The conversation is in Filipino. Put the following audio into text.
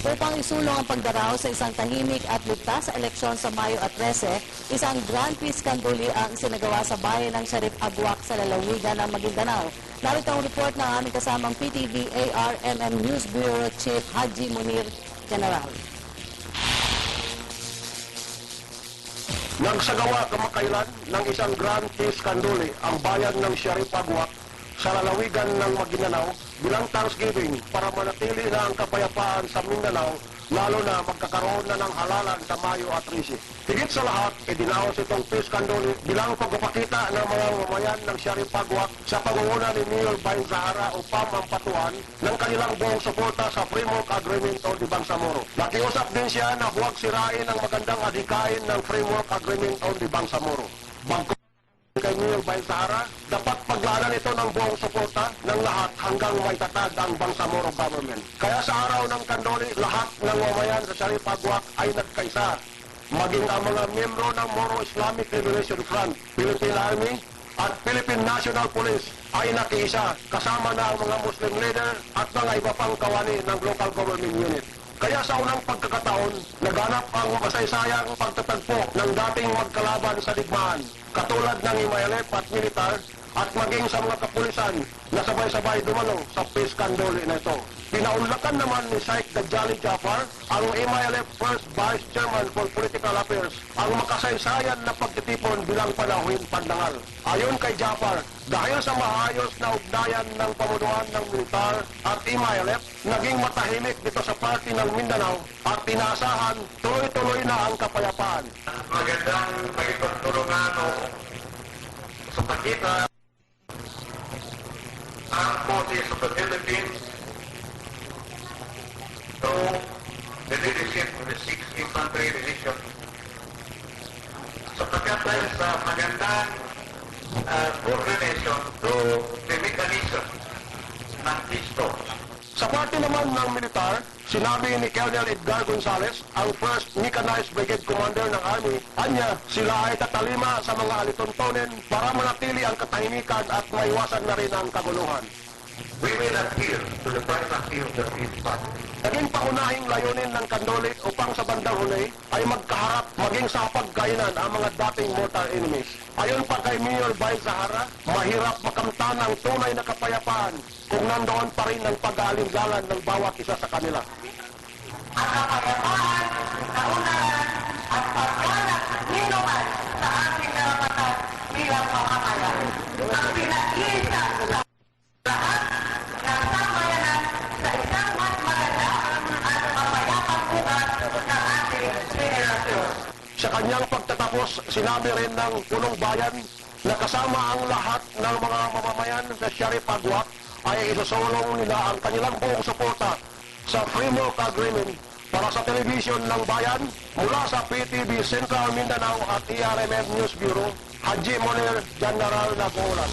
Upang isulong ang pagdaraos sa isang tahimik at ligtas sa eleksyon sa Mayo at 13, isang Grand Peace Kanduli ang isinagawa sa bayan ng Sharif Aguac sa lalawigan ng Maguindanao. Narito ang report ng aming kasamang PTV ARMM News Bureau Chief Haji Munir General. Nagsagawa kamakailan ng isang Grand Peace Kanduli ang bayan ng Sharif Aguac sa lalawigan ng Maguindanao bilang Thanksgiving para manatili na ang kapayapaan sa Mindanao, lalo na magkakaroon na ng halalan sa Mayo at 13. Higit sa lahat, idinaos itong Peace Kanduli bilang pagpapakita ng mga mamayan ng Sharif Aguac sa pangunguna ni Mayor Bain Zahara o PAM ang patuan ng kanilang buong suporta sa Framework Agreement o di Bangsamoro. Nakiusap din siya na huwag sirain ang magandang adhikain ng Framework Agreement o di Bangsamoro. Kay Mayor Bain Zahara, dapat paglaanan ito ng buong suporta ng lahat hanggang may tatag ang Bangsamoro government. Kaya sa araw ng Kandoli, lahat ng mamayan sa Sharif Aguac ay nagkaisa. Maging ang mga miyembro ng Moro Islamic Liberation Front, Philippine Army at Philippine National Police ay nakiisa kasama na ang mga Muslim leader at mga iba pang kawani ng local government unit. Kaya sa unang pagkakataon, naganap ang masaysayang pagtatagpo ng dating magkalaban sa digmaan, katulad ng Imayalep at militar at maging sa mga kapulisan na sabay-sabay dumalo sa Peace Kanduli na ito. Pinaunlakan naman ni Sheikh Dajjali Jafar, ang Imayalep First Vice Chairman for Political Affairs, ang makasaysayan na pagtitipon bilang panahuin pandangal. Ayon kay Jafar, dahil sa maayos na ugnayan ng pamunuan ng militar at Imayalep, naging matahimik dito sa party ng Mindanao at tinaasahan tuloy-tuloy na ang kapayapaan. Magandang pagtutulungan sa pagkita ang forces of the Philippines through the leadership of the 6th Infantry Division. Sapagkat dahil sa magandang coordination through the mechanism ng peace talks. Sa parte naman ng militar, sinabi ni Colonel Edgar Gonzales, ang 1st Mechanized Brigade Commander ng Army, anya sila ay tatalima sa mga alituntunin para manatili ang katahimikan at maiwasan na rin ang kaguluhan. We will adhere to the primacy of the peace path. Naging paunahing layunin ng Kandoli upang sa bandang huli ay magkaharap maging sa pagkainan ang mga dating mortal enemies. Ayon pa kay Mayor Bain Zahara, mahirap makamtan ang tunay na kapayapaan kung nandoon pa rin ang pag-aalingalan ng bawat isa sa kanila. Ang kapayapaan, kaunahan, at pagganap ninuman sa ating karapatan bilang mamamayan. Ang pinag-iisa sa lahat ng sambayanan sa isang mas maganda at mapayapang bukas ng ating henerasyon. Sa kanyang pagtatapos, sinabi rin ng punong bayan na kasama ang lahat ng mga mamamayan sa Sharif Aguac ay isusulong nila ang kanilang buong suporta sa Framework Agreement para sa telebisyon ng bayan mula sa PTV Central Mindanao at ARMM News Bureau, Haji Munir General Nagulat.